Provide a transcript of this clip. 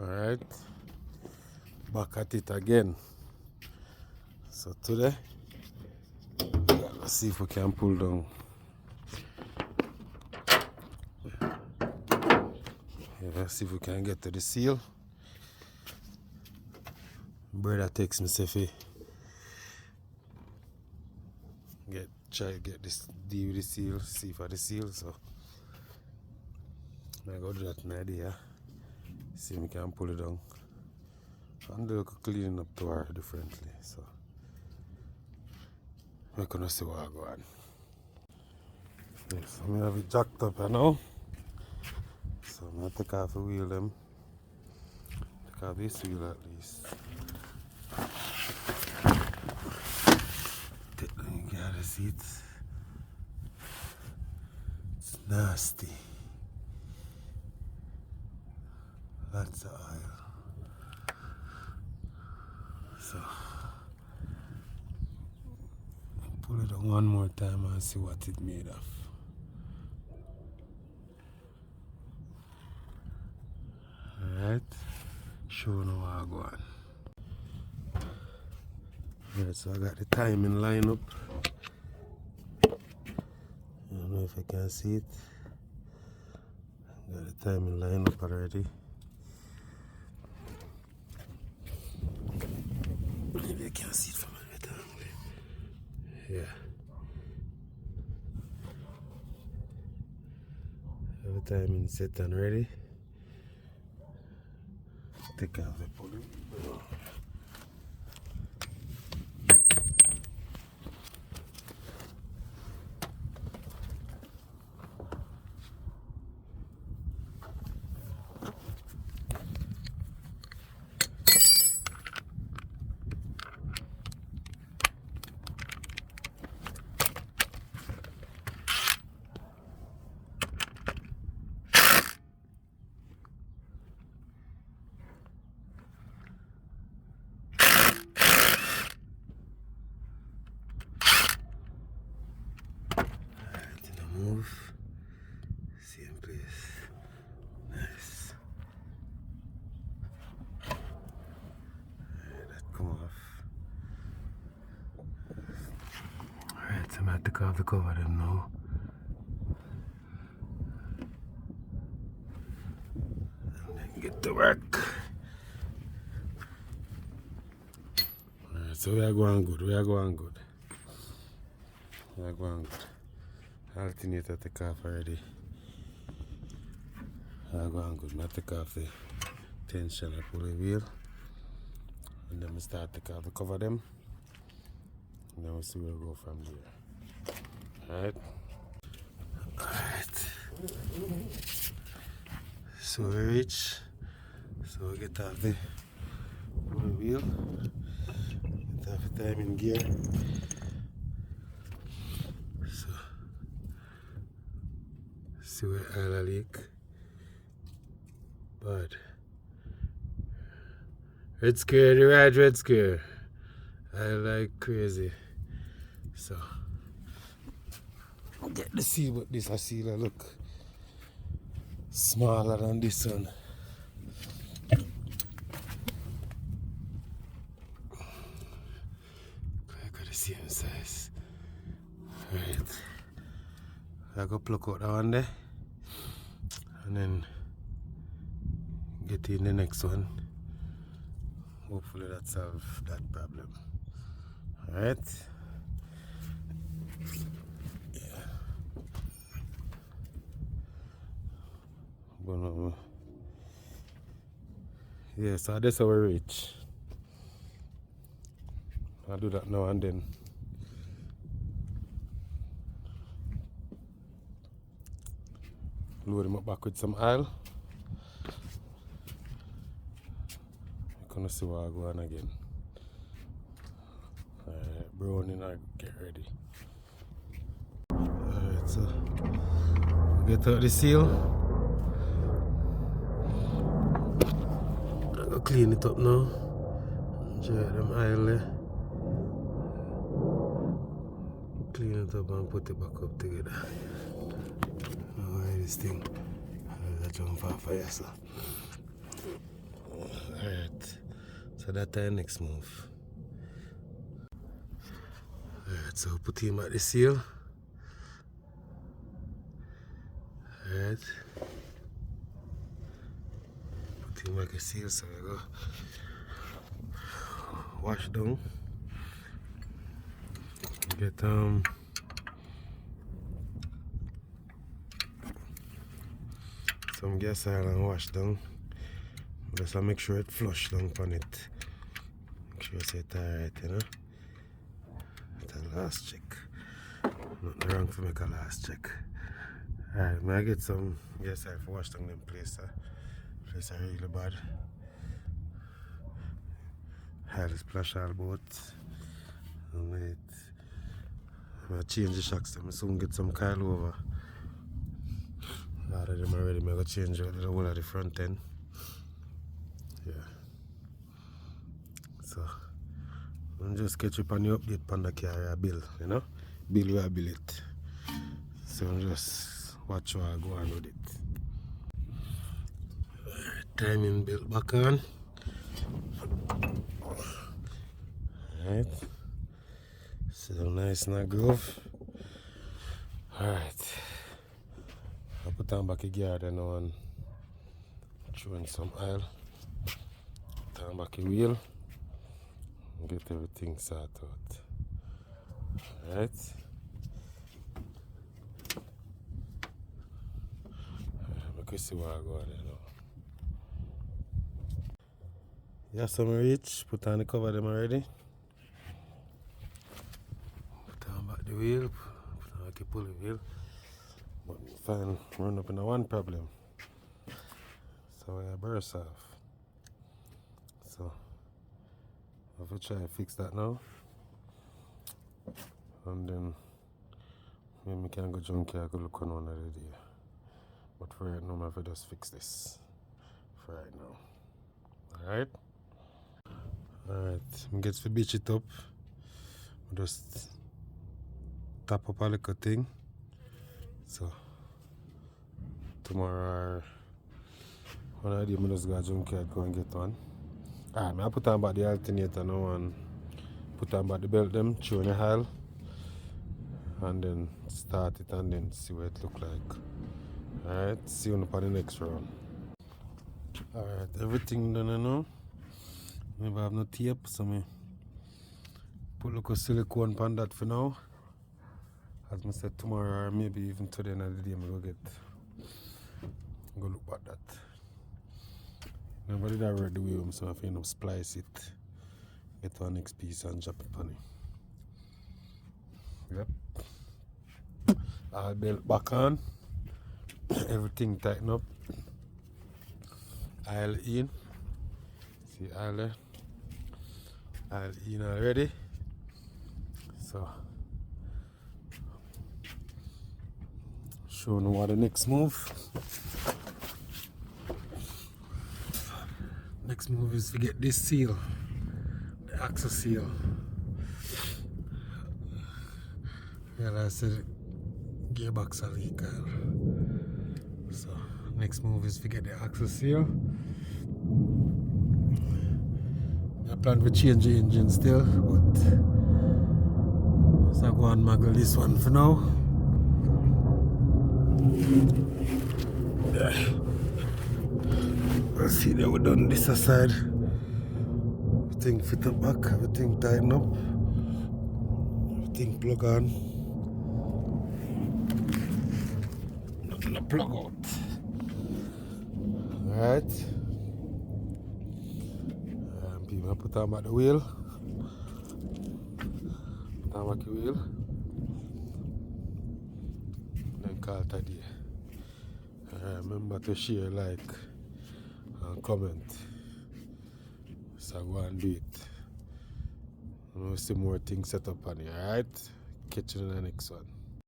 Alright, back at it again. So today, let's see if we can pull down. Let's see if we can get to the seal. Brother text me say try to get this deal with the seal, see for the seal. So I go do that idea. See if we can pull it down. And they'll clean up the wire differently. So we're gonna see what I go on. Yes, I have it jacked up now. So I'm gonna take off the wheel them. Take off this wheel at least. Take down the other seats. It's nasty. Lots of oil. So I'll pull it on one more time and see what it's made of. Alright, show now how I go on. Alright, so I got the timing line up. I don't know if I can see it. Got the timing line up already. Maybe I can't see it from a better angle. Yeah. Have the timing set and ready. Take off the pulley. Move, same place, nice. Alright, that come off. Alright, so I'm going to take off the cover them now. And then get to work. Alright, so we are going good, We are going good. Alternator take off already. I'm going good. I take off the tension, I pull the wheel. And then we start to take off the cover them. And then we'll see where we go from there. Alright. Alright. So we reach. So we get off the wheel. Get off the timing gear. See where oil leak. But red square, the right red square. I like crazy. So get the seal, but this seal look smaller than this one. Look at the same size. Right. I go pluck out that one there. And then get in the next one. Hopefully that solves that problem. Alright. Yeah. Yeah, so that's how we reach. I'll do that now and then. Load him up back with some oil. We're gonna see what I go on again. Alright, browning, I get ready. Alright, so get out the seal. I'm gonna clean it up now. Enjoy them oil there. Clean it up and put it back up together. This thing, I jump off fire, so So that's our next move. Alright, so put him at the seal. Alright. Put him like a seal, so I go wash down. Get some gas oil and wash down. Just make sure it flush down on it. Make sure it's alright, you know. It's a last check. Nothing wrong for make a last check. Alright, may I get some gas oil for wash down them place. Place are really bad. I'll splash all about. And wait. I change the shocks, I soon get some coil over. A lot of them already, I'm going to change the whole of the front end. Yeah. So, I'm just catch up on the update on the car bill, you know? Bill you bill it. So, I'm just watch how I go on with it. Timing belt back on. Alright. Still nice in a groove. Alright. I'll put on back a gear then now and throw in some oil. Put on back a wheel. And get everything sorted out. Alright. Make we see what I go there now. Yeah, some reach. Put on the cover them already. The wheel, put on like a pulley wheel, but fan run up into one problem, so I burst off. So I have to try to fix that now, and then maybe I can go junkyard, go look on another day. But for right now, I have to just fix this for right now. Alright? Alright, I get to beach it up. Just tap up a little thing. So tomorrow when I do, I just go to junkyard, go and get one. Alright, I put on back the alternator now and put on back the belt them, throw in the oil, and then start it and then see what it look like. Alright, see you on the next round. Alright, everything done now. Maybe I have no tape, so I put a silicone on that for now. As I said, tomorrow or maybe even today another day, I'm going to go look at that. Nobody that read the way, so I have to splice it, get one next piece and drop it on it. Yep. All belt back on, everything tighten up. Oil in. See oil there? Oil in already. So show you what the next move. Next move is to get this seal, the axle seal. Yeah, I said gearbox are leak. So next move is to get the axle seal. I plan to change the engine still, but so I go and muggle this one for now. Let's see that we're done this side. Everything fit up back, everything tighten up, everything plug on. Nothing to plug out. Alright. People put on back the wheel. Put on back the wheel. Then call it a day. Remember to share, like, and comment. So go and do it. And we'll see more things set up on here, alright? Catch you in the next one.